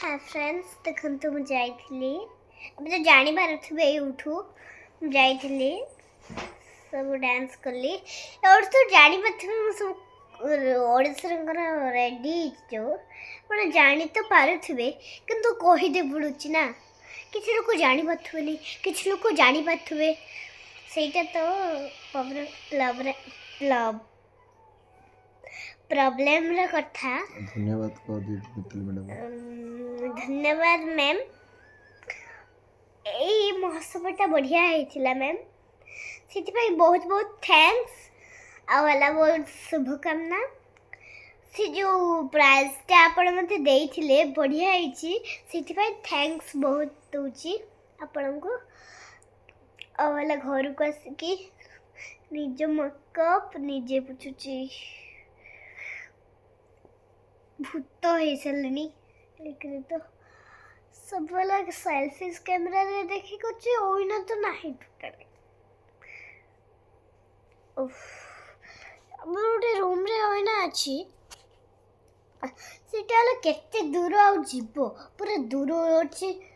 Hi friends देखंतु मु जाइथिली अब तो जानि पारुथबे उठू जाइथिली सब डांस करली और तो जानि पाथबे मु सब ओडिसरंगर रेडी जो पण जानि तो पारुथबे किंतु कहि दे बुडुची ना किछि लोक जानि पाथबेनी किछि लोक जानि पाथबे सेटा तो प्रॉब्लम रा कथा। धन्यवाद कौदी मित्तल मैडम। धन्यवाद मैम यही महोत्सवटा बढ़िया होता मैम से बहुत बहुत थैंक्स आवाला बहुत शुभकामना से जो प्राइजटा आपण मते देइथिले बढ़िया होइची से थैंक्स बहुत दूची आपण को आवाला घर को आसिकी निज मेकअप निजे पुछुची भूत हो सारे लेकिन तो सब वाला सेल्फीज कैमरा रे देखी कुछ ओइना तो नाही टोटली उफ हमर ओटे रूम रे ओइना अछि सेटा केते दूर आ जीवो पूरा दूर अछि